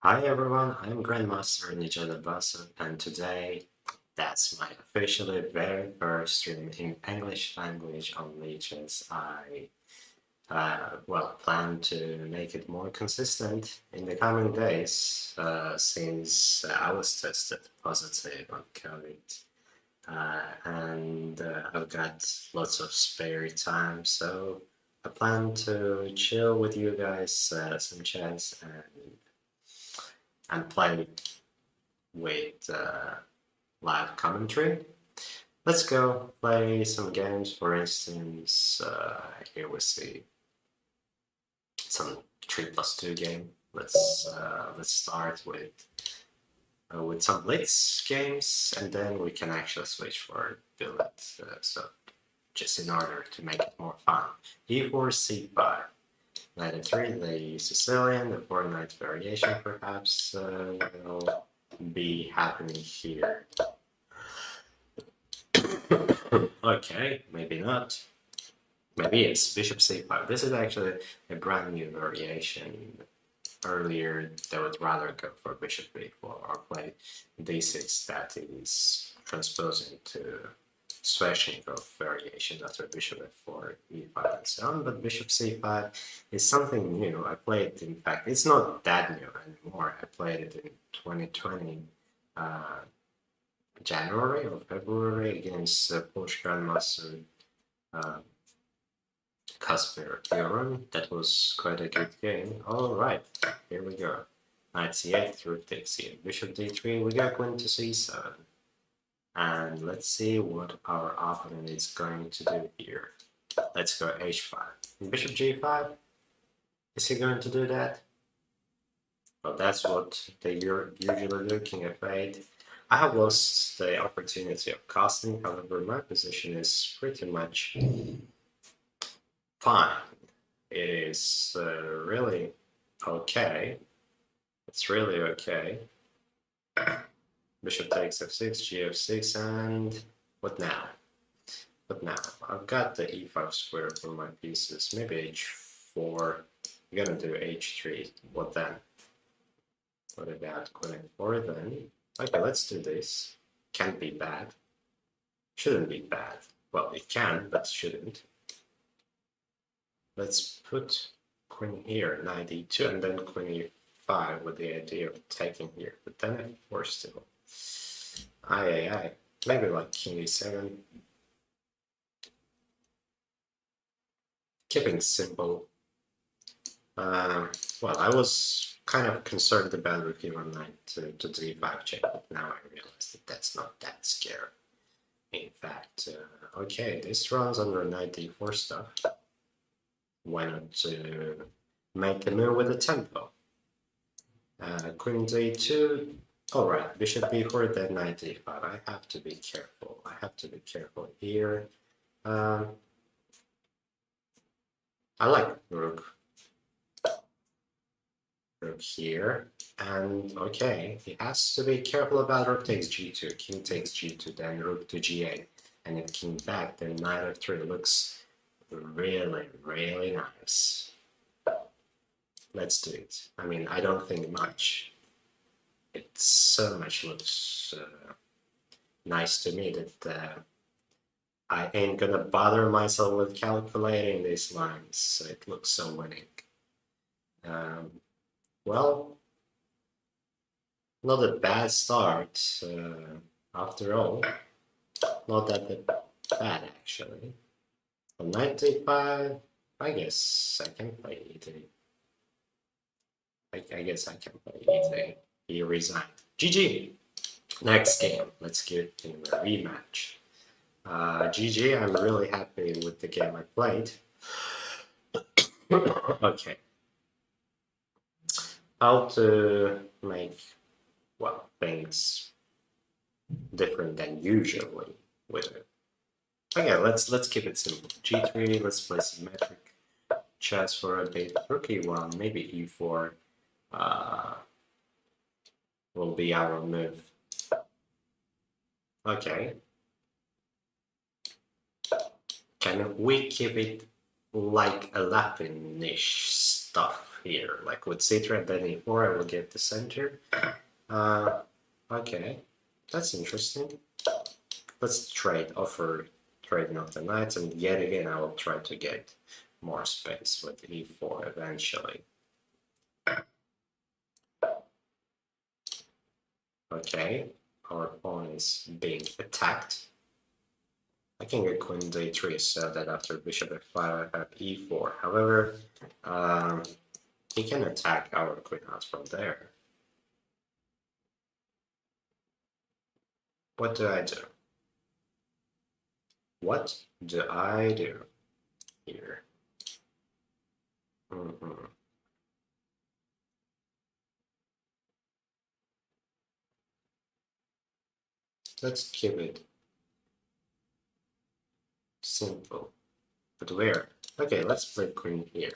Hi everyone, I'm Grandmaster Ninja Abasov, and today that's my officially very first stream in English language on Legions. I plan to make it more consistent in the coming days since I was tested positive on COVID. And I've got lots of spare time, so I plan to chill with you guys, some chess, and play with live commentary. Let's go play some games. For instance, here we see some 3+2 game. Let's start with some blitz games, and then we can actually switch for bullet. So just in order to make it more fun. E4, C5. Knight f3, the Sicilian, the 4-knight variation perhaps will be happening here. Okay, maybe not. Maybe it's bishop c5. This is actually a brand new variation. Earlier, they would rather go for bishop b4 or play d6 that is transposing to Sveshnikov variation after bishop f4, e5, and so on. But bishop c5 is something new. I played, in fact, it's not that new anymore. I played it in 2020. January or February against Polish Grandmaster Kasper Kieran. That was quite a good game. All right, here we go. Knight c8, rook takes c8, bishop d3. We got queen to c7, and let's see what our opponent is going to do here. Let's go h5. Bishop g5. Is he going to do that? Well, that's what they usually do. King f8. I have lost the opportunity of casting, however, my position is pretty much fine. It is really okay. It's really okay. Bishop takes f6, gf6, and what now? What now? I've got the e5 square for my pieces. Maybe h4. I'm gonna do h3. What then? What about queen f4 then? Okay, let's do this. Can't be bad. Shouldn't be bad. Well, it can, but shouldn't. Let's put queen here, knight e2, and then queen e5 with the idea of taking here. But then f4 still. Aye. Maybe like king e7. Keeping simple. Well, I was kind of concerned about rook e1 knight to d5 check, but now I realize that that's not that scary. In fact, okay, this runs under knight d4 stuff. Why not make a move with a tempo? Queen d2. Alright, bishop b4, then knight d5. I have to be careful. I have to be careful here. I like rook here, and okay, he has to be careful about rook takes g2, king takes g2, then rook to g8, and if king back, then knight f3 looks really nice. Let's do it. I mean, I don't think much. It so much looks nice to me that I ain't gonna bother myself with calculating these lines. It looks so winning. Well, not a bad start after all. Not that bad actually. On knight d5, I guess I can play e3. I guess I can play e3. He resigned. GG! Next game, let's get in a rematch. GG, I'm really happy with the game I played. Okay. How to make, well, things different than usually with it. Okay, let's keep it simple. G3, let's play symmetric chess for a bit. Rook e1, maybe e4 will be our move. Okay. Can we keep it like a Latin-ish stuff here. Like with c3 and then e4, I will get the center. Okay, that's interesting. Let's offer trading of the knights, and yet again I will try to get more space with e4 eventually. Okay, our pawn is being attacked. I can get queen d3 so that after bishop f5 I have e4. However, he can attack our queen out from there. What do I do? What do I do here? Let's keep it simple. But where? Okay, let's play queen here.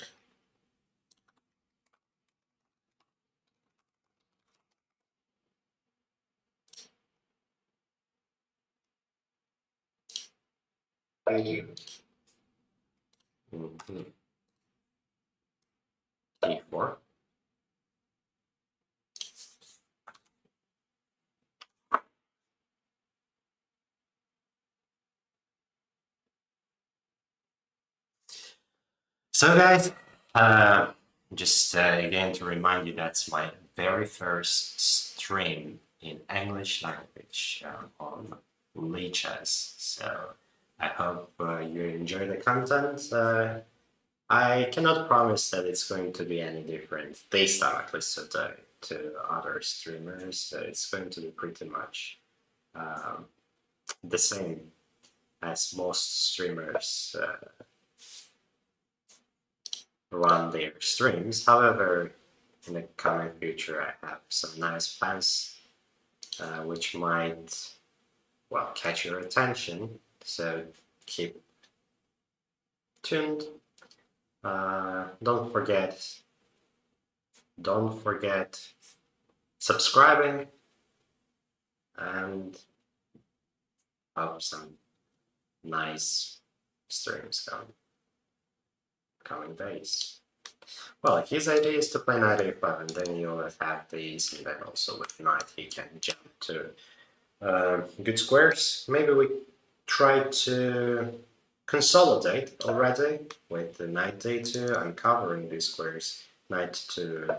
E4. So guys, just again to remind you, that's my very first stream in English language on AbasovChess. So I hope you enjoy the content. I cannot promise that it's going to be any different this time, at least today, to other streamers. It's going to be pretty much the same as most streamers run their streams. However, in the coming future, I have some nice plans which might, well, catch your attention. So keep tuned. Don't forget subscribing, and hope some nice streams coming days. Well, his idea is to play knight a5, and then you'll have these, and then also with knight he can jump to good squares. Maybe we try to consolidate already with the knight d2, uncovering these squares. Knight to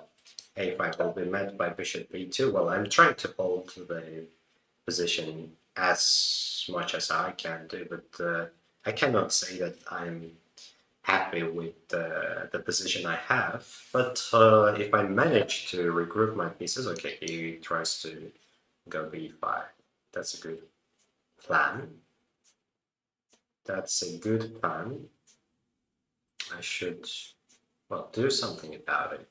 a5 will be met by bishop b2. Well, I'm trying to hold the position as much as I can do, but I cannot say that I'm happy with the position I have. But if I manage to regroup my pieces, okay, he tries to go b5. That's a good plan. That's a good plan. I should, well, do something about it.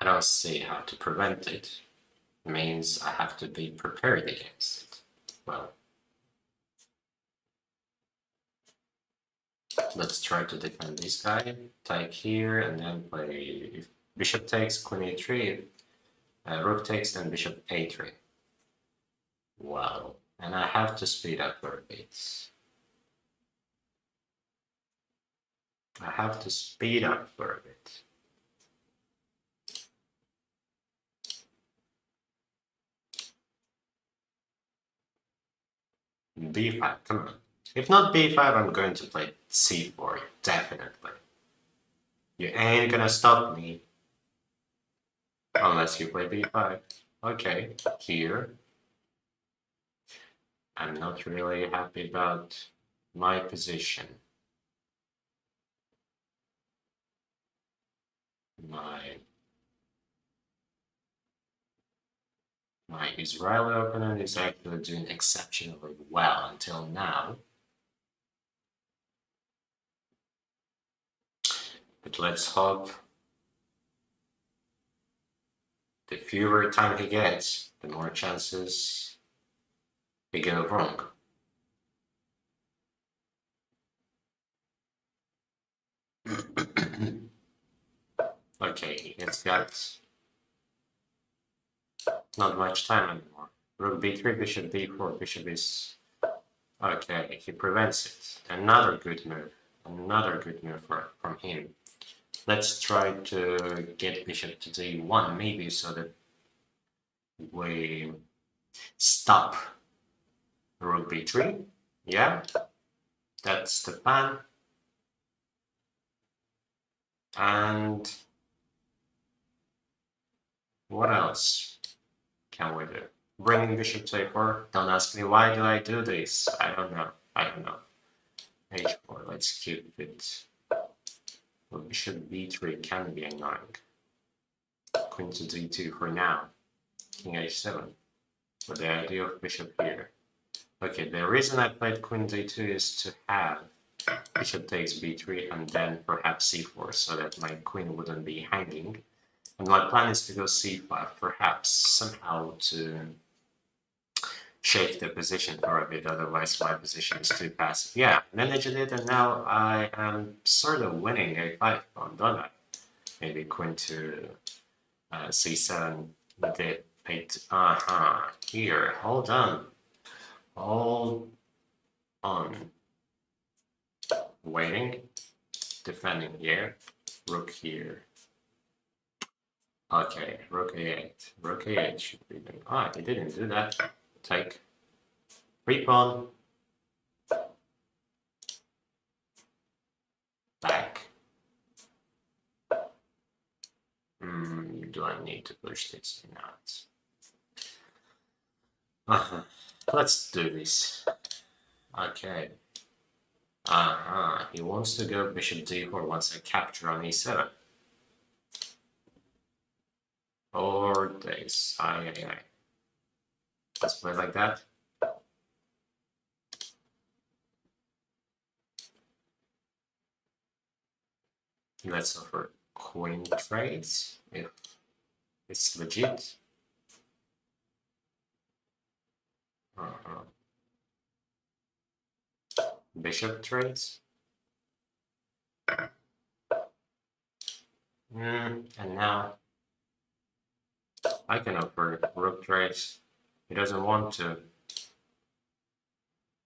I don't see how to prevent it. It means I have to be prepared against it. Well, let's try to defend this guy. Take here and then play. If bishop takes, queen e3. Rook takes, then bishop a3. Wow, and I have to speed up for a bit. I have to speed up for a bit. b5, come on. If not b5, I'm going to play c4, definitely. You ain't gonna stop me. Unless you play b5. Okay, here. I'm not really happy about my position. My Israeli opponent is actually doing exceptionally well until now. But let's hope the fewer time he gets, the more chances he go wrong. Okay, it's got not much time anymore. Rook b3, bishop b4, bishop is Okay, he prevents it. Another good move. Another good move from him. Let's try to get bishop to d1, maybe, so that we stop rook b3. Yeah, that's the plan. And what else can we do? Bringing bishop to a4. Don't ask me why do I do this. I don't know. I don't know. h4. Let's keep it. Well, bishop b3 can be annoying. Queen to d2 for now. King h7. With the idea of bishop here. Okay, the reason I played queen d2 is to have bishop takes b3 and then perhaps c4 so that my queen wouldn't be hanging. And my plan is to go c5, perhaps somehow to shake the position for a bit, otherwise my position is too passive. Yeah, managed it, and now I am sort of winning a5 pawn, don't I? Maybe queen to c7, the 8. Here, hold on. Hold on. Waiting, defending here, rook here. Okay, rook a8. Rook a8 should be doing. He didn't do that. Take. Free pawn. Back. Do I need to push this? Not. Let's do this. Okay. He wants to go bishop d4 once I capture on e7. Or this. Let's play like that. Let's offer queen trades if it's legit. Bishop trades. And now I can offer rook trades. He doesn't want to.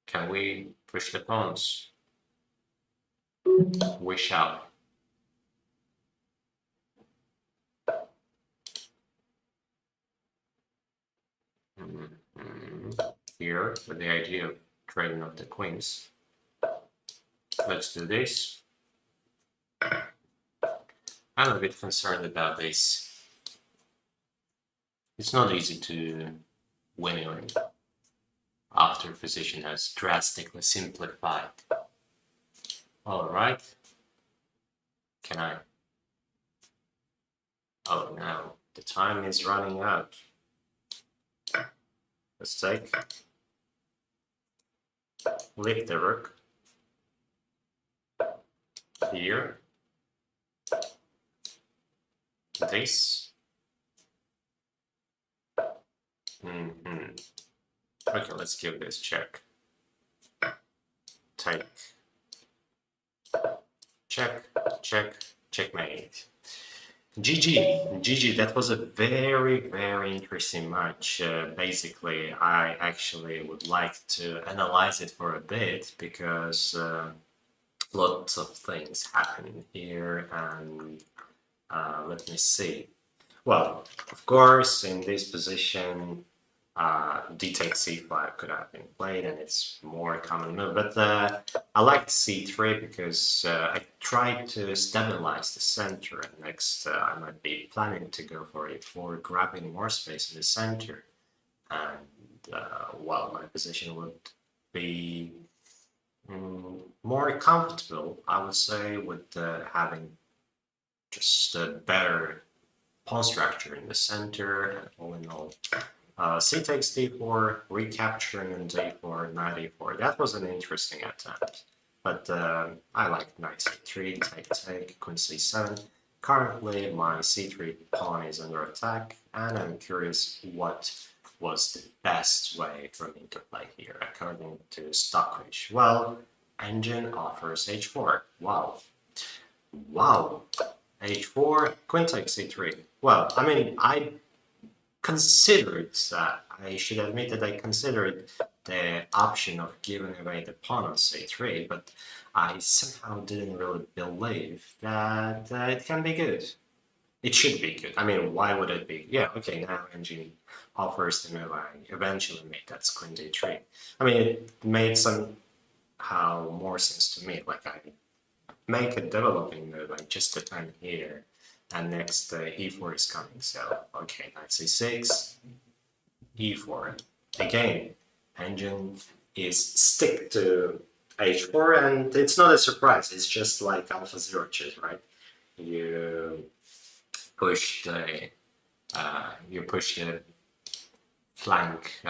Can we push the pawns? We shall. Here, with the idea of trading off the queens. Let's do this. I'm a bit concerned about this. It's not easy to win after position has drastically simplified. All right. Can I? Oh no, the time is running out. Let's take. Lift the rook. Here. This. Okay, let's give this check. Take. Check, check, checkmate. GG, that was a very, very interesting match. Basically, I actually would like to analyze it for a bit because lots of things happen here, and let me see. Well, of course, in this position, d takes c5 could have been played, and it's more common move. But I like c3 because I tried to stabilize the center, and next I might be planning to go for a4, grabbing more space in the center. And well, my position would be more comfortable, I would say, with having just a better pawn structure in the center, and all in all. C takes d4, recapturing on d4, knight e4. That was an interesting attempt, but I like knight c3, take, queen c7. Currently, my c3 pawn is under attack, and I'm curious what was the best way for me to play here, according to Stockfish. Well, engine offers h4. Wow. h4, queen takes c3. Well, I mean, I considered that. I should admit that I considered the option of giving away the pawn on c3, but I somehow didn't really believe that it can be good. It should be good. I mean, why would it be? Yeah, okay, now engine offers the move I eventually made. That's queen d3. I mean, it made somehow more sense to me. Like, I make a developing move, I just defend here, and next e4 is coming. So, okay, knight c6, e4. Again, engine is stick to h4, and it's not a surprise. It's just like AlphaZero chess, right? You push the flank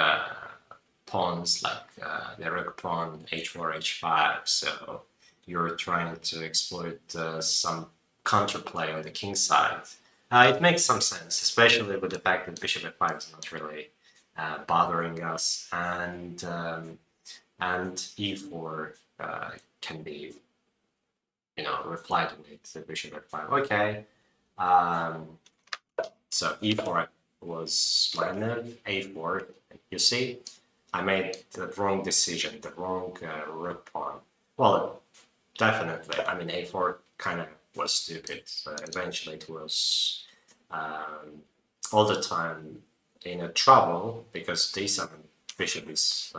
pawns like the rook pawn, h4, h5. So you're trying to exploit some counterplay on the king side. It makes some sense, especially with the fact that bishop f5 is not really bothering us, and e4 can be, replied with the bishop f5. Okay, so e4 was my move, a4. You see, I made the wrong decision, the wrong rook pawn. Well, definitely. I mean, a4 kind of was stupid. Eventually, it was all the time in a trouble because d7 bishop is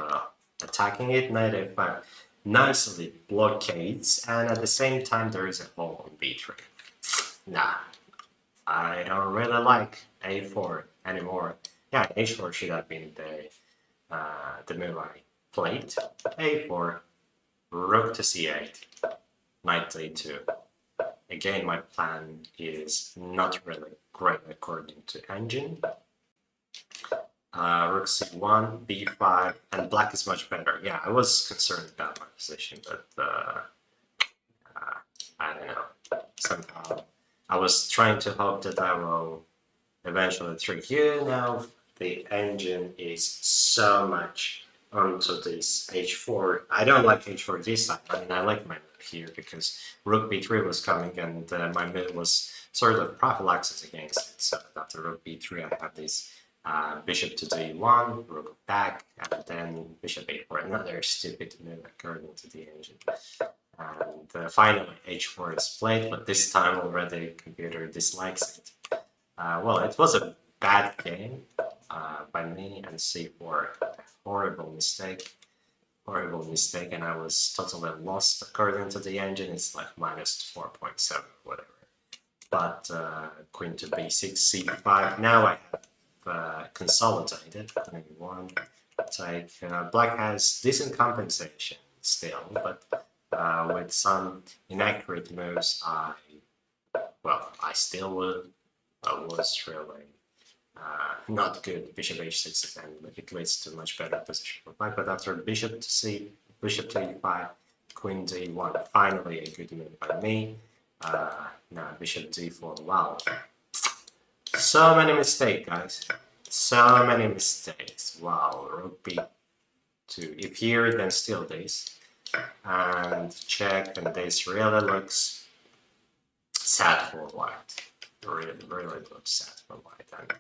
attacking it. Knight f5 nicely blockades, and at the same time, there is a hole on b3. Nah, I don't really like a4 anymore. Yeah, h4 should have been the move I played. a4, rook to c8, knight a2. Again, my plan is not really great according to engine. Rook c1, b5, and black is much better. Yeah, I was concerned about my position, but I don't know. Somehow, I was trying to hope that I will eventually trick you. Now the engine is so much onto this h4. I don't like h4 this time. I mean, I like my move here because rook b3 was coming, and my move was sort of prophylaxis against it. So after rook b3, I have this bishop to d1, rook back, and then bishop a4. Another stupid move according to the engine. And finally, h4 is played, but this time already computer dislikes it. Well, it was a bad game by me, and c4, horrible mistake, and I was totally lost according to the engine. It's like minus 4.7, whatever. But queen to b6, c5. Now I have consolidated. Queen 1, take. Black has decent compensation still, but with some inaccurate moves, I still was really not good. Bishop h6 again, it leads to much better position for black. But after bishop to e5, queen d1, finally a good move by me. Now bishop d4. Wow, so many mistakes, guys. So many mistakes. Wow, rook b2. If here, then still this. And check, and this really looks sad for white. Really looks sad for white. And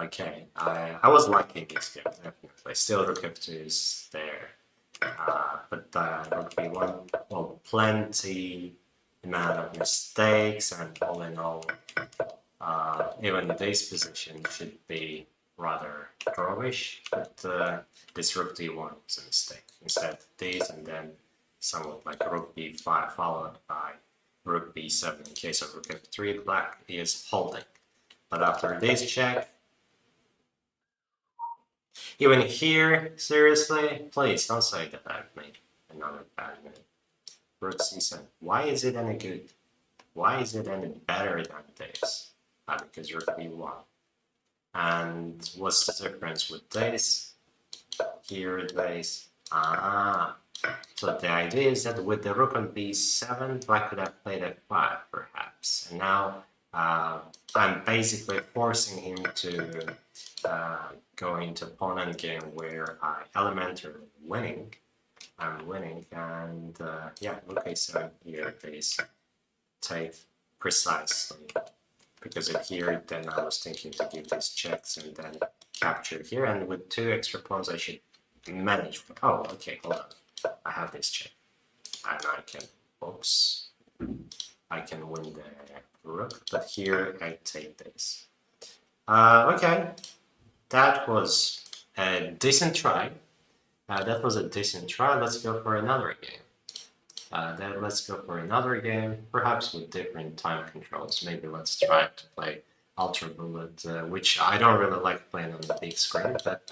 okay, I was lucky in this game, definitely. Still rook f2 is there. But rook b1, well, plenty amount of mistakes, and all in all, even this position should be rather drawish, but this rook d1 was a mistake. Instead, this, and then somewhat like rook b5 followed by rook b7. In case of rook f3, black is holding. But after this check, even here, seriously, please don't say that I've made another bad move. Rook c7. Why is it any good? Why is it any better than this? Because rook b1. And what's the difference with this? Here, this. So the idea is that with the rook on b7, black could have played f5, perhaps. And now I'm basically forcing him to go into pawn endgame where I elementary winning. I'm winning, and yeah, rook a7 here, this take precisely. Because if here, then I was thinking to give these checks and then capture here, and with 2 extra pawns, I should manage. Oh, okay, hold on. I have this check. And I can, oops, I can win the rook, but here I take this. Okay, that was a decent try. Let's go for another game. Let's go for another game, perhaps with different time controls. Maybe let's try to play Ultra Bullet, which I don't really like playing on the big screen, but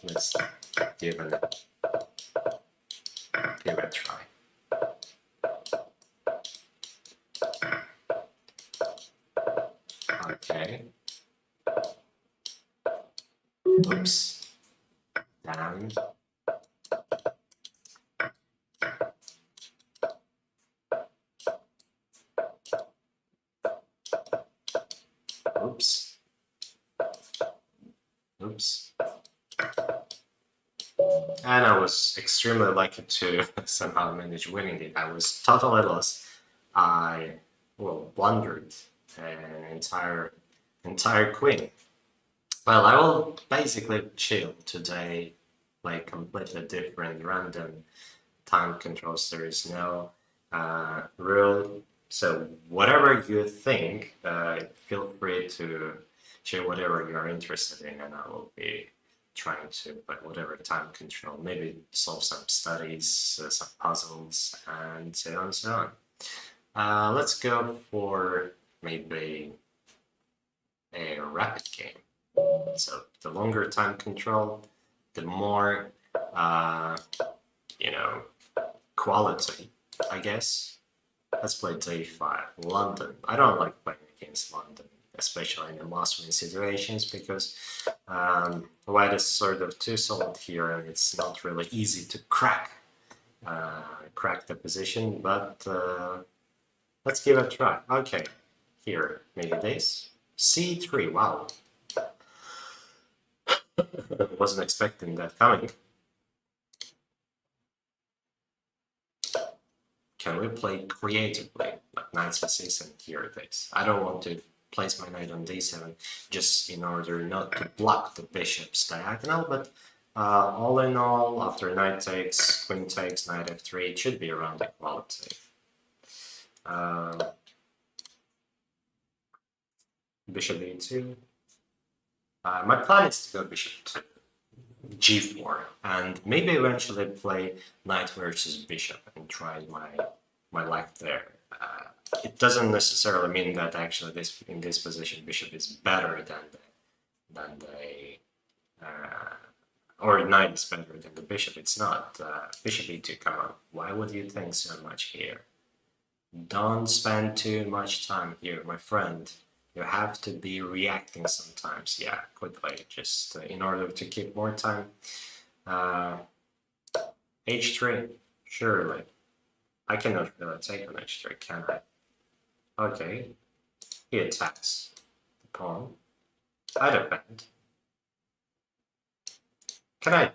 let's give it a try. Okay. Oops. Down. Oops. Oops. And I was extremely lucky to somehow manage winning it. I was totally lost. I, well, blundered an entire queen. Well, I will basically chill today, like completely different random time controls. There is no rule. So whatever you think, feel free to share whatever you're interested in, and I will be trying to, but whatever time control, maybe solve some studies, some puzzles, and so on and so on. Let's go for maybe a rapid game. So the longer time control, the more, quality, I guess. Let's play day5, London. I don't like playing against London, especially in the must-win situations, because white is sort of too solid here, and it's not really easy to crack the position, but let's give it a try. Okay, here, maybe this. C3, wow. Wasn't expecting that coming. Can we play creatively, like knight c6 and here this? I don't want to place my knight on d7 just in order not to block the bishop's diagonal, but all in all, after knight takes, queen takes, knight f3, it should be around equality. Bishop e2. My plan is to go bishop to g4 and maybe eventually play knight versus bishop and try my luck there. It doesn't necessarily mean that actually in this position bishop is better than the or knight is better than the bishop. It's not. Bishop e2, come on. Why would you think so much here? Don't spend too much time here, my friend. You have to be reacting sometimes, yeah, quickly, just in order to keep more time. H3, surely. I cannot really take on H3, can I? Okay, he attacks the pawn. I defend. Can I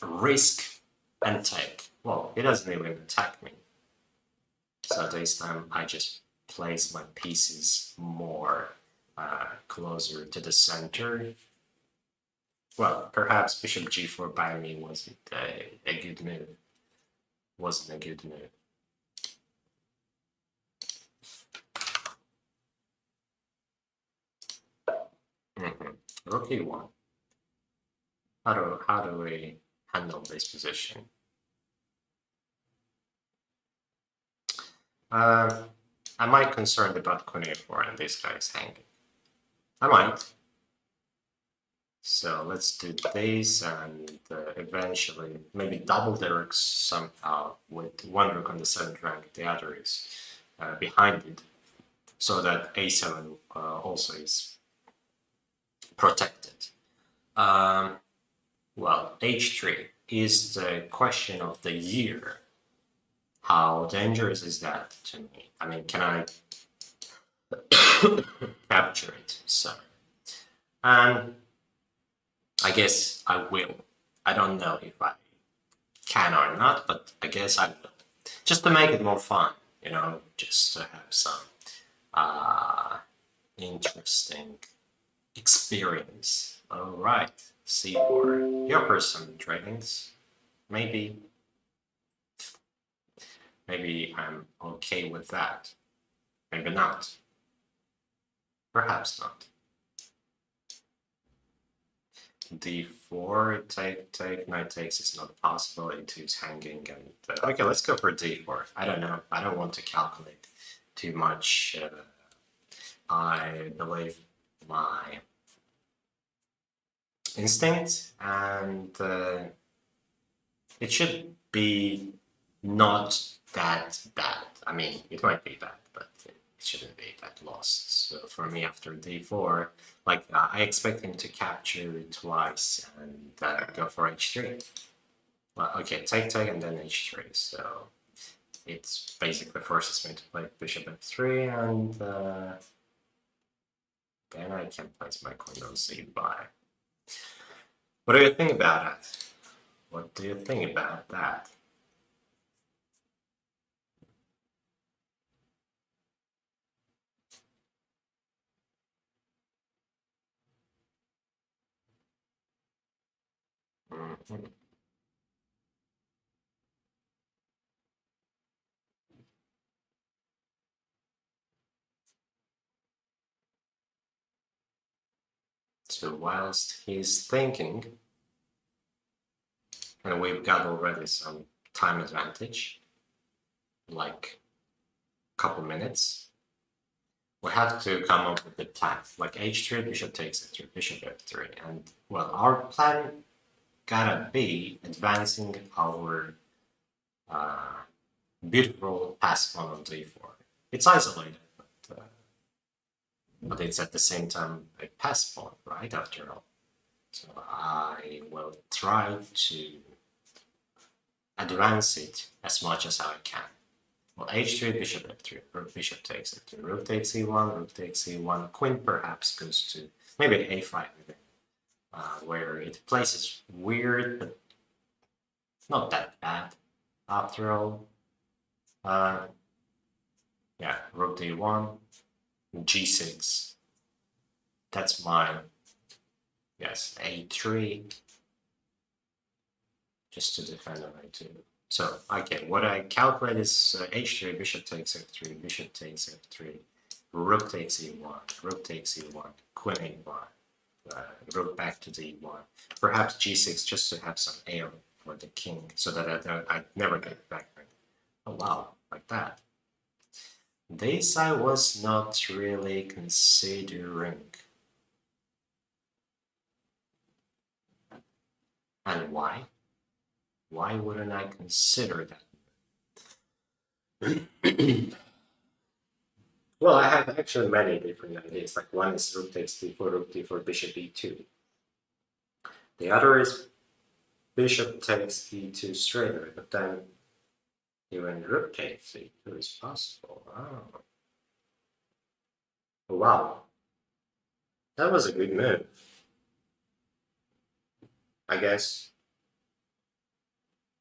risk and take? Well, he doesn't even attack me. So this time I just place my pieces more closer to the center. Well, perhaps bishop g4 by me wasn't a good move. Wasn't a good move. Rook e1. How do we handle this position? I might be concerned about queen a4 and this guy is hanging. I might. So let's do this and eventually maybe double the rooks somehow with one rook on the 7th rank, the other is behind it, so that a7 also is protected. Well, h3 is the question of the year. How dangerous is that to me? I mean, can I capture it? So, and I guess I will. I don't know if I can or not, but I guess I will. Just to make it more fun, you know, just to have some interesting experience. All right. c4. He offers some tradings. Maybe I'm okay with that. Maybe not. Perhaps not. d4, take, knight takes is not possible, e2 is hanging, and okay, let's go for d4. I don't know, I don't want to calculate too much. I believe my instinct, and it should be not that bad. I mean, it might be bad, but it shouldn't be that lost. So for me, after d4, like I expect him to capture twice and go for h3. Well, okay, take, and then h3. So it's basically forces me to play bishop f3, and then I can place my queen on c5. What do you think about it? What do you think about that? Mm-hmm. So whilst he's thinking, and we've got already some time advantage, like a couple minutes, we have to come up with the plan. Like h3, bishop takes f3, bishop f3, and well, our plan gotta be advancing our beautiful pass pawn on d4. It's isolated, but it's at the same time a pass pawn, right? After all, so I will try to advance it as much as I can. Well, h3, bishop f3, rook, bishop takes f3, rook takes e1, rook takes e1, queen perhaps goes to maybe a5 even, where it places weird, but not that bad after all. Yeah, rook d1, g6. That's mine. Yes, a3, just to defend on a2. So, okay, what I calculate is h3, bishop takes f3, bishop takes f3, rook takes e1, rook takes e1, queen a1, rook back to d1, perhaps g6 just to have some air for the king so that I never get back. Oh wow, like that. This I was not really considering. And why? Why wouldn't I consider that? Well, I have actually many different ideas. Like one is rook takes d4, rook d4, bishop e2. The other is bishop takes e2 straight away, but then even rook takes e2 is possible. Oh. Wow, that was a good move. I guess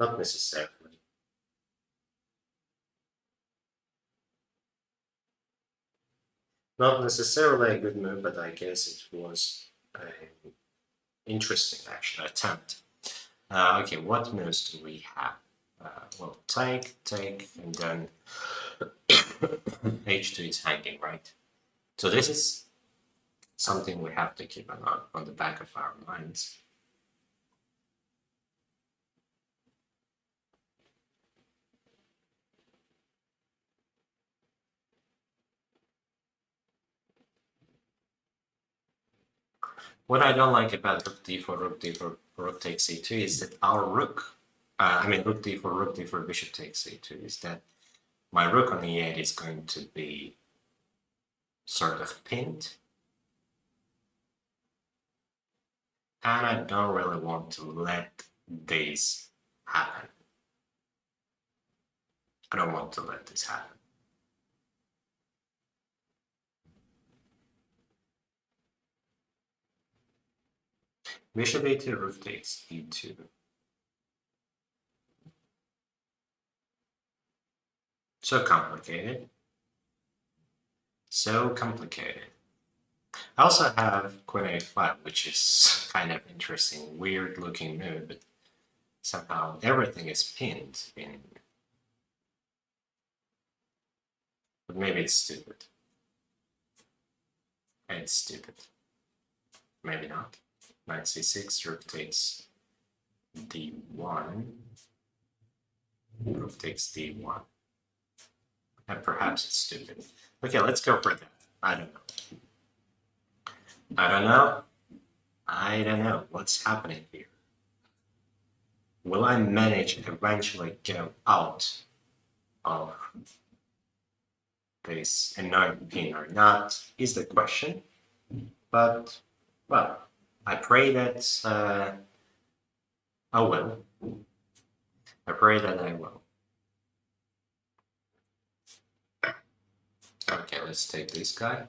not necessarily. Not necessarily a good move, but I guess it was an interesting actually attempt. Okay, what moves do we have? Well, take, and then h2 is hanging, right? So this is something we have to keep on the back of our minds. What I don't like about rook d4, rook takes c2 is that our rook, rook d4, bishop takes c2, is that my rook on e8 is going to be sort of pinned. And I don't really want to let this happen. I don't want to let this happen. Bishop a2, rook takes e2. So complicated. So complicated. I also have Queen A5, which is kind of interesting, weird looking move, but somehow everything is pinned in. But maybe it's stupid. It's stupid. Maybe not. Knight c6, rook takes d1, rook takes d1. And perhaps it's stupid. Okay, let's go for that. I don't know. I don't know. I don't know what's happening here. Will I manage to eventually get out of this annoying pin or not is the question. But, well, I pray that I will. I pray that I will. Okay, let's take this guy.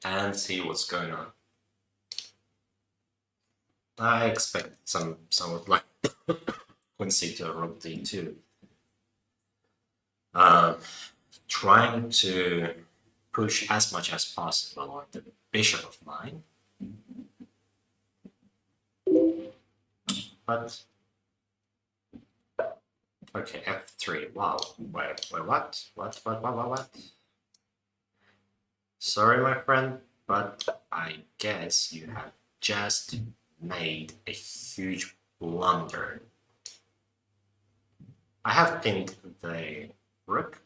And see what's going on. I expect somewhat like Queen c2, rook d2. Trying to push as much as possible on the bishop of mine. But okay, f3. Wow. Wait, what? What? Sorry, my friend, but I guess you have just made a huge blunder. I have pinned the rook,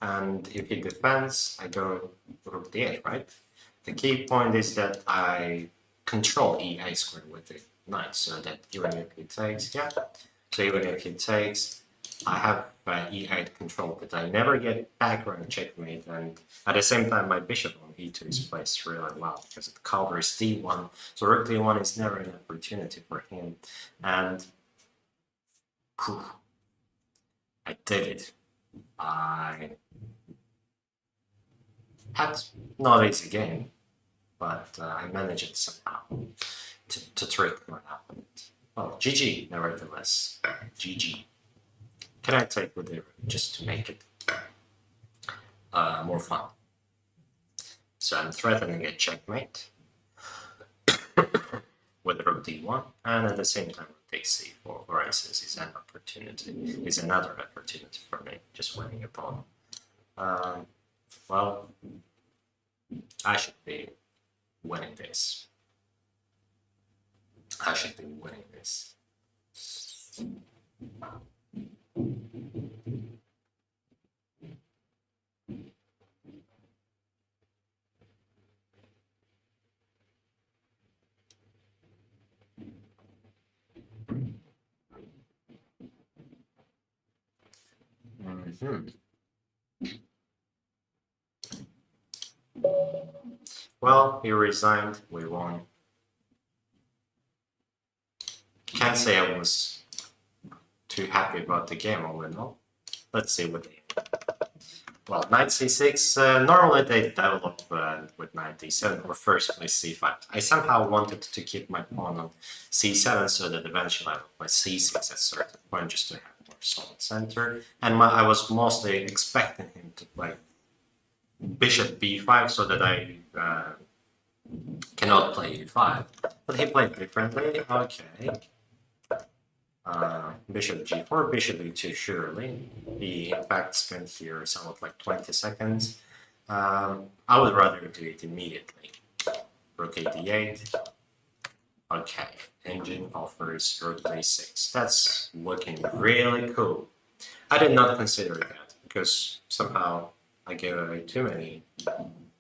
and if he defends, I go rook d8, right? The key point is that I control e8 squared with the knight, so that even if he takes, yeah, so even if he takes, I have e8 control, but I never get background checkmate, and at the same time my bishop on e2 is placed really well, because it covers d1, so rook d1 is never an opportunity for him, and whew, I did it. I had not easy game, but I managed it somehow to trick my opponent. Well, GG, nevertheless. GG. Can I take with it just to make it more fun? So I'm threatening a checkmate with rook d1, and at the same time rook takes c4, for instance, is an opportunity, is another opportunity for me, just winning a pawn. Well, I should be winning this. I should be winning this. Well, he resigned, we won. Can't say I was too happy about the game all in all. Let's see what they... Well, knight c6, normally they develop with knight d7 or first place c5. I somehow wanted to keep my pawn on c7 so that eventually I would play c6 at a certain point just to have more solid center. And I was mostly expecting him to play bishop b5 so that I cannot play e5. But he played differently. Okay. Bishop g4, bishop e2, surely. He in fact spent here somewhat like 20 seconds. I would rather do it immediately. Rook d8. Okay, engine offers rook d6. That's looking really cool. I did not consider that because somehow I gave away too many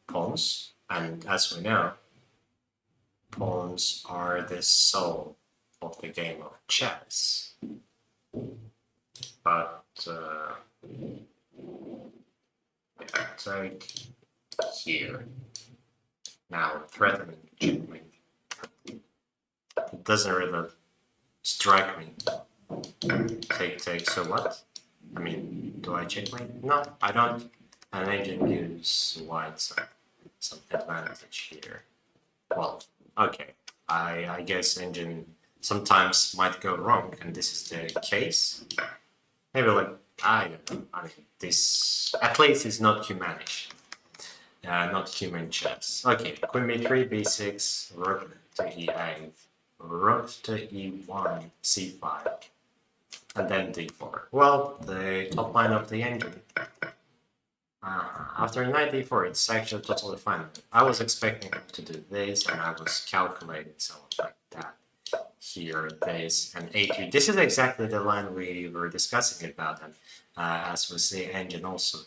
pawns, and as we know, pawns are the soul of the game of chess. But take here. Now threatening checkmate. It doesn't really strike me. Take, so what? I mean, do I checkmate? No, I don't. And engine gives white some advantage here. Well, okay. I guess engine sometimes might go wrong, and this is the case. Maybe like, I don't know, I mean, this at least is not humanish. Not human chess. Okay, queen b3, b6, rook to e8, rook to e1, c5, and then d4. Well, the top line of the engine. After knight d4, it's actually totally fine. I was expecting him to do this, and I was calculating something like that. Here, this, and a3. This is exactly the line we were discussing about, and as we see, engine also,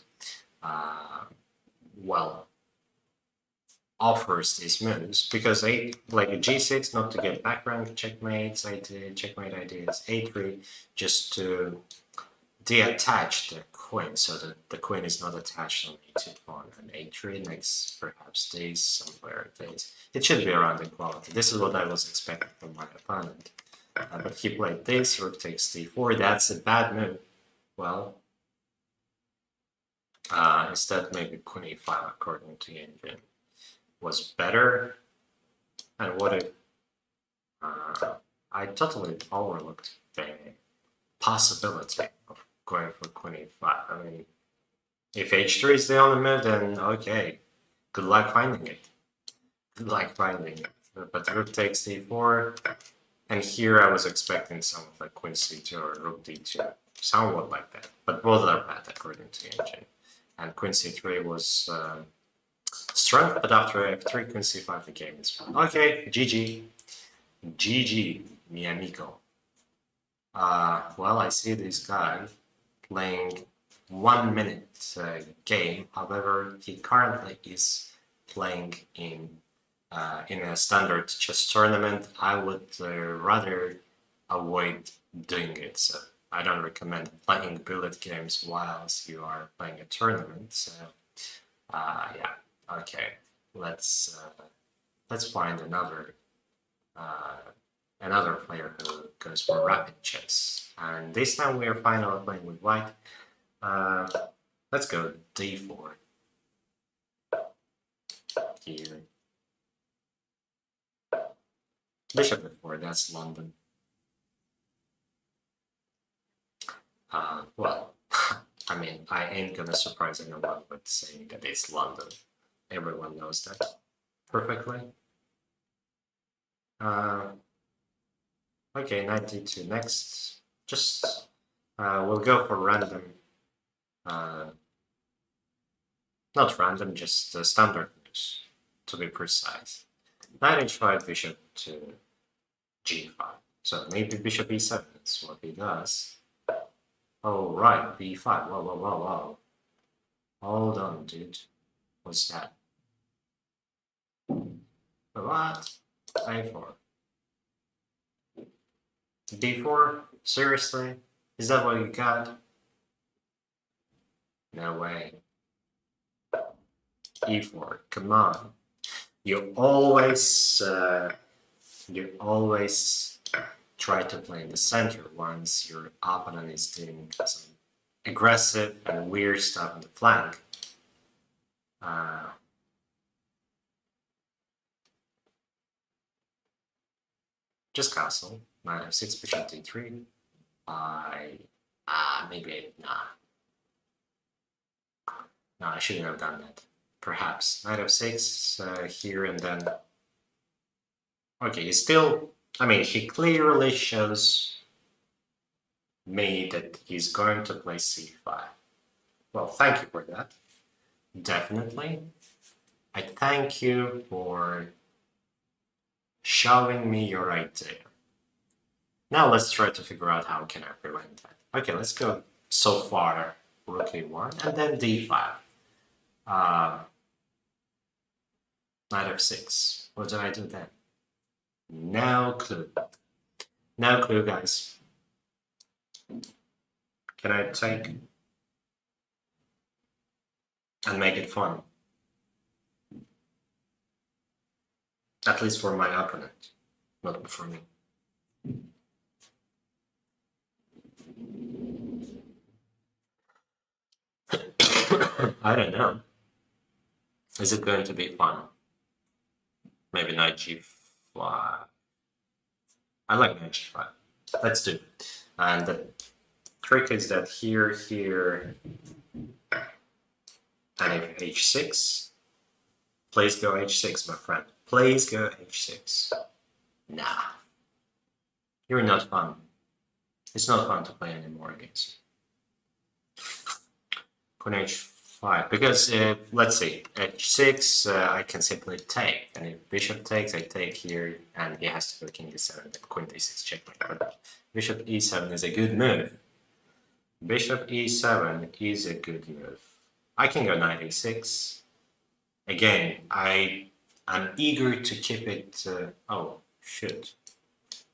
well, offers these moves, because like a g6 not to get back rank checkmates, checkmate ideas, a3 just to deattach the queen so that the queen is not attached on e2 pawn, and a3 next perhaps this, somewhere this. It should be around equality. This is what I was expecting from my opponent. But he played this, rook takes d4, that's a bad move. Well, instead maybe queen e5 according to the engine was better. And what if I totally overlooked the possibility of going for queen e5. I mean, if h3 is the only move, then okay, good luck finding it. Good luck finding it. But rook takes d4, and here I was expecting something like queen c2 or rook d2, somewhat like that. But both are bad according to the engine. And queen c3 was strong, but after f3, queen c5, the game is fun. Okay, GG. GG, mi amigo. Well, I see this guy playing 1 minute game. However, he currently is playing in a standard chess tournament. I would rather avoid doing it. So I don't recommend playing bullet games whilst you are playing a tournament. So yeah, okay. Let's find another player who goes for rapid chess. And this time we are finally playing with white. Let's go d4. Here. Bishop f4, that's London. Well, I mean, I ain't gonna surprise anyone with saying that it's London. Everyone knows that perfectly. Okay, knight d2 next. Just we'll go for random, not random, just standard moves to be precise. Knight h5, bishop to g5. So maybe bishop e7 is what he does. Oh right, b5. Whoa, whoa, whoa, whoa. Hold on, dude. What's that? What? a4. d4? Seriously? Is that what you got? No way. e4. Come on. You always try to play in the center once your opponent is doing some aggressive and weird stuff on the flank. Just castle. Knight f6, bishop d3. Maybe no, I shouldn't have done that. Perhaps knight f6 here, and then okay, he still, I mean, he clearly shows me that he's going to play c5. Well, thank you for that. Definitely. I thank you for showing me your idea. Now let's try to figure out how can I prevent that. Okay, let's go so far rook a1 and then d5. Knight f6. What do I do then? No clue. No clue, guys. Can I take and make it fun? At least for my opponent, not for me. I don't know. Is it going to be fun? Maybe knight g5. I like knight g5. Let's do it. And the trick is that here, and if h6, please go h6, my friend. Please go h6. Nah. You're not fun. It's not fun to play anymore against you. Queen h5, because let's see, h6, I can simply take, and if bishop takes, I take here, and he has to go king d7, then queen d6 checkmate. But bishop e7 is a good move. Bishop e7 is a good move. I can go knight a6. Again, I'm eager to keep it. Oh, shoot.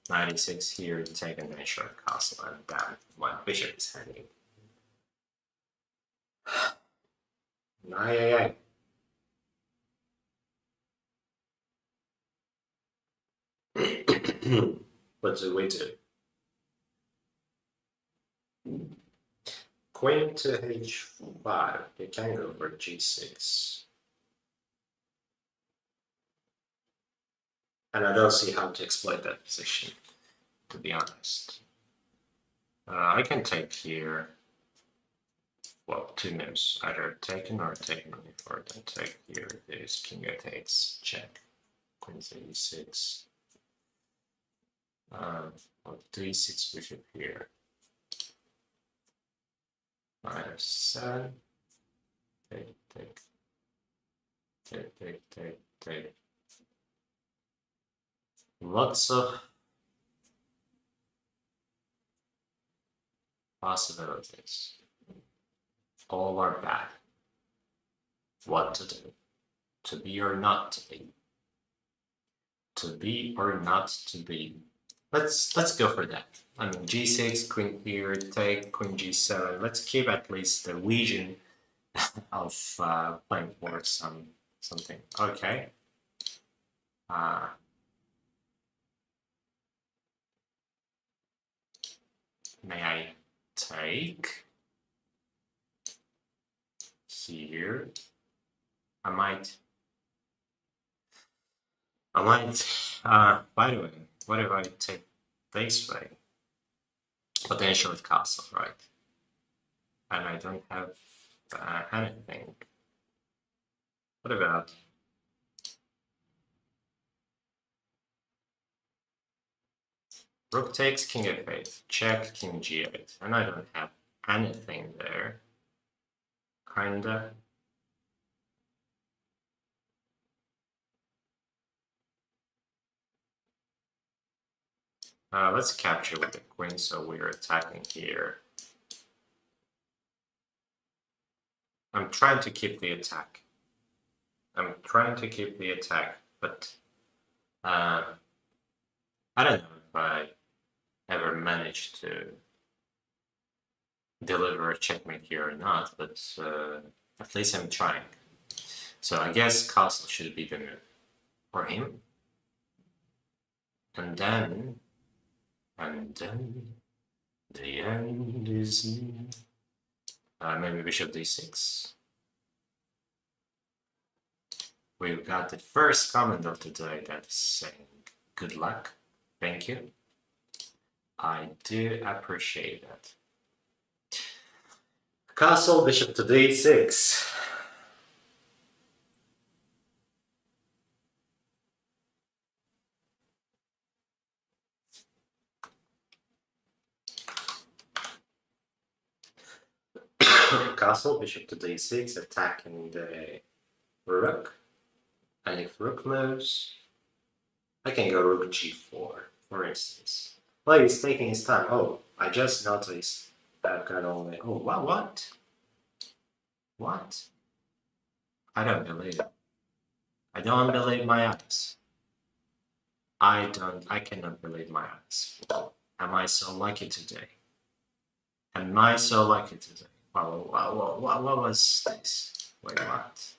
Knight a6 here, take a nice short castle, and damn, my bishop is hanging. Aye. What do we do? Queen to h5. You can go for g6. And I don't see how to exploit that position, to be honest. I can take here. Well, two moves, either taken or taken before I take here. This king takes check. Queen e6. d6 bishop here. -7. Take. Lots of possibilities. All are bad. What to do? To be or not to be? To be or not to be? Let's go for that. I mean, g6, queen here, take, queen g7. Let's keep at least the legion of playing for something. Okay. May I take here? I might. By the way, what if I take this way? Potential castle, right? And I don't have anything. What about rook takes, king f8, check, king g8, and I don't have anything there. Kinda. Let's capture with the queen, so we're attacking here. I'm trying to keep the attack. But I don't know if I ever managed to deliver a checkmate here or not, but at least I'm trying. So I guess castle should be the move for him. And then the end is near. Maybe bishop d6. We've got the first comment of the day that's saying good luck. Thank you. I do appreciate that. Castle, bishop to d6. Castle, bishop to d6, attacking the rook. And if rook moves, I can go rook g4, for instance. Well, he's taking his time. Oh, I just noticed that I've got only... Oh, what? What? I don't believe it. I don't believe my eyes. I cannot believe my eyes. Am I so lucky today? Am I so lucky today? What was this? Wait, what?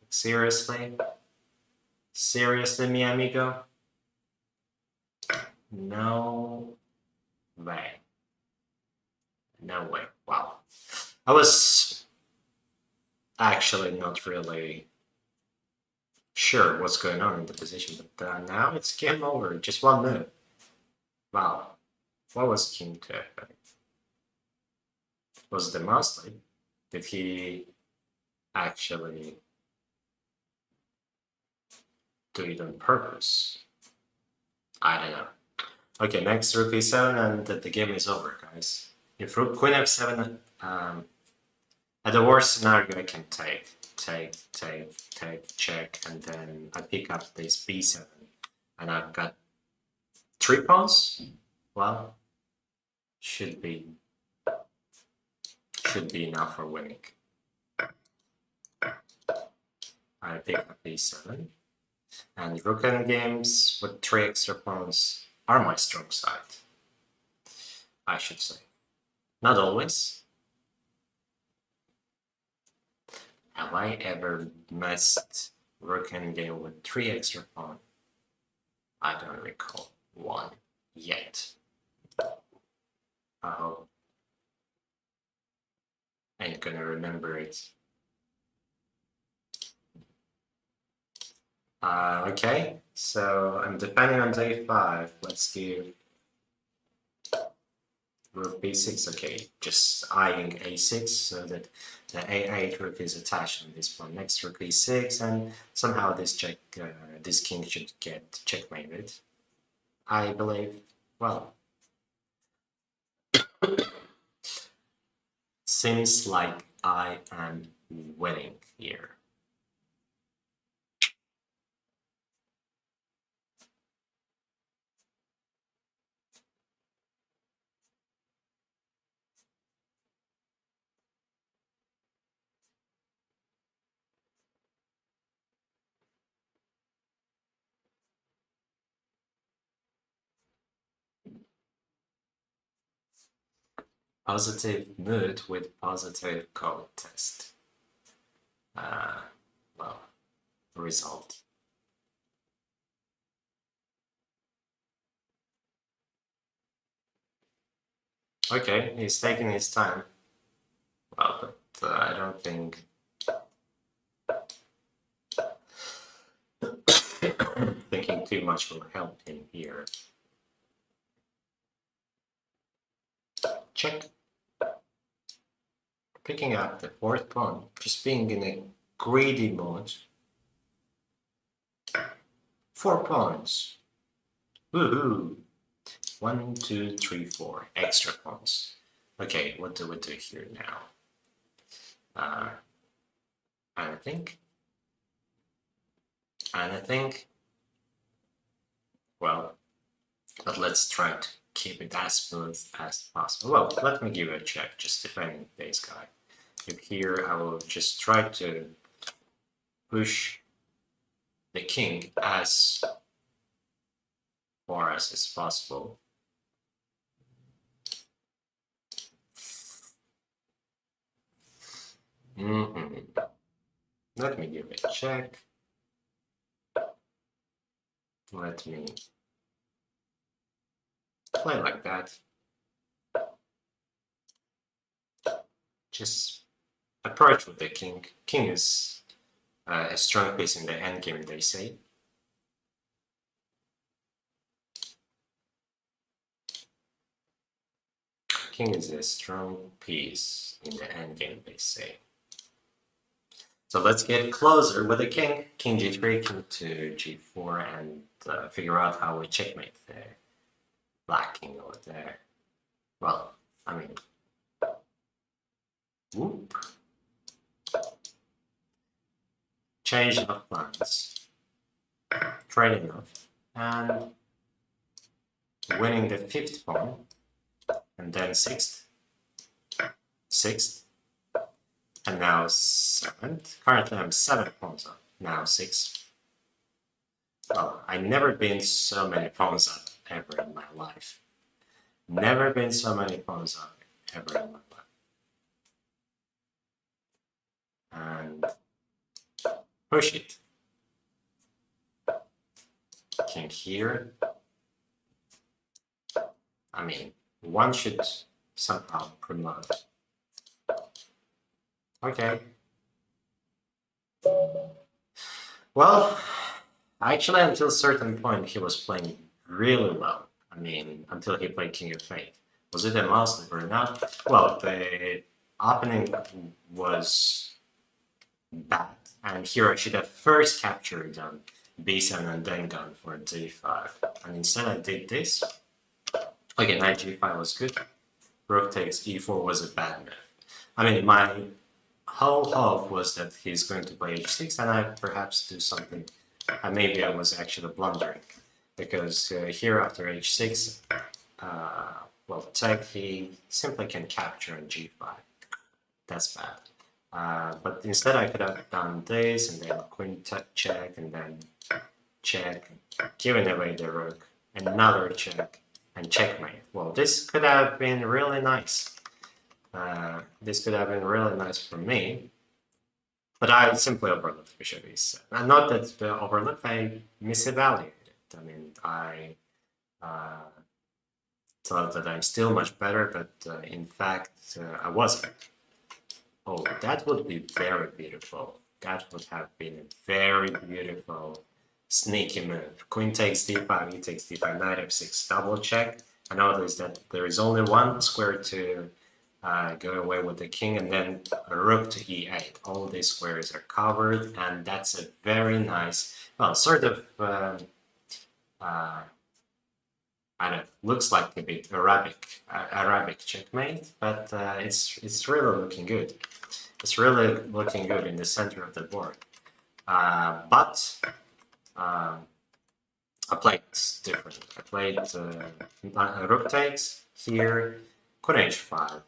Seriously? Seriously, mi amigo? No way. No way. Wow. I was actually not really sure what's going on in the position, but now it's game over. Just one move. Wow, what was king to f8? Was the mostly? Did he actually do it on purpose? I don't know. Okay, next rook e7 and the game is over, guys. If rook queen f7, at the worst scenario, I can take, check, and then I pick up this b7, and I've got 3 pawns. Well, should be enough for winning. I pick up b7, and rook endgames with 3 extra pawns are my strong side, I should say. Not always. Have I ever messed rook endgame with 3 extra pawns? I don't recall one yet. I hope I'm gonna remember it. Okay, so I'm defending on day5. Let's give rook b6. Okay, just eyeing a6 so that the a8 rook is attached on this pawn. Next rook e6, and somehow this this king should get checkmated. I believe. Well, seems like I am winning here. Positive mood with positive code test. Well, result. Okay, he's taking his time. Well, but I don't think thinking too much will help him here. Check. Picking up the 4th pawn, just being in a greedy mode. 4 pawns. Woohoo! 1, 2, 3, 4 extra pawns. Okay, what do we do here now? I think. Well, but let's try to keep it as smooth as possible. Well, let me give it a check, just defending this guy. If here, I will just try to push the king as far as is possible. Let me give it a check. Let me play like that. Just approach with the king. King is a strong piece in the endgame, they say. King is a strong piece in the endgame, they say. So let's get closer with the king. King g3, king to g4, and figure out how we checkmate the black king over there. Well, I mean, whoop. Change of plans. Trading off. And winning the 5th pawn. And then 6th. 6th. And now 7th. Currently I'm 7 pawns up. Now 6. Well, I've never been so many pawns up ever in my life. Never been so many pawns up ever in my life. And push it. King here. I mean, one should somehow promote. Okay. Well, actually, until a certain point, he was playing really well. I mean, until he played King of Fate. Was it a must or not? Well, the opening was bad, and here I should have first captured on b7 and then gone for d5. And instead I did this. Okay, knight g5 was good. Rook takes e4 was a bad move. I mean, my whole hope was that he's going to play h6 and I perhaps do something. And maybe I was actually blundering. Because here after h6, well, take, he simply can capture on g5. That's bad. But instead I could have done this, and then queen check, and then check, giving away the rook, another check, and checkmate. Well, this could have been really nice. This could have been really nice for me. But I simply overlooked bishop e7. And not that the overlooked, I misevaluated it. I mean, I thought that I'm still much better, but in fact, I wasn't. Oh, that would be very beautiful. That would have been a very beautiful sneaky move. Queen takes d5, he takes d5, knight f6, double check. I noticed that there is only one square to go away with the king, and then a rook to e8. All these squares are covered, and that's a very nice, well, sort of, I don't know, looks like a bit Arabic checkmate, but it's really looking good. It's really looking good in the center of the board. But I played different. I played rook takes here. Queen h5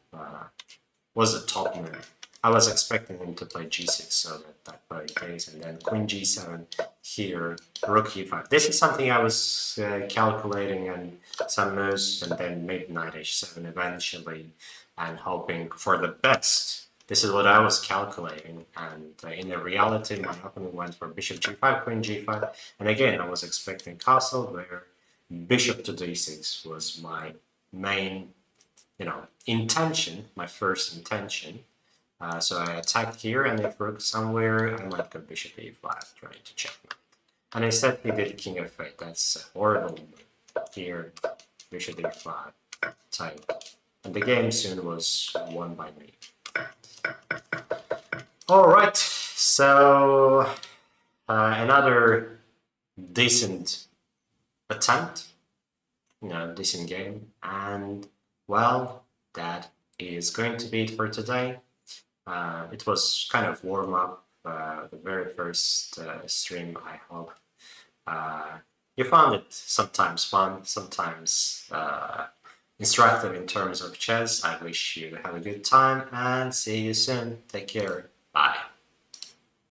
was a top move. I was expecting him to play g6, so that played takes, and then queen g7 here, rook e5. This is something I was calculating, and some moves, and then maybe knight h7 eventually, and hoping for the best. This is what I was calculating, and in the reality, my opponent went for bishop g5, queen g5, and again, I was expecting castle, where bishop to d6 was my main, intention, my first intention. So I attacked here, and if rook somewhere, I might go bishop e5, trying to checkmate. And instead, he did king of fate. That's a horrible move. Here, bishop e5, take. And the game soon was won by me. Alright, so another decent attempt, decent game, and well, that is going to be it for today. It was kind of warm-up, the very first stream, I hope. You found it sometimes fun, sometimes instructive in terms of chess. I wish you have a good time, and see you soon. Take care. Bye.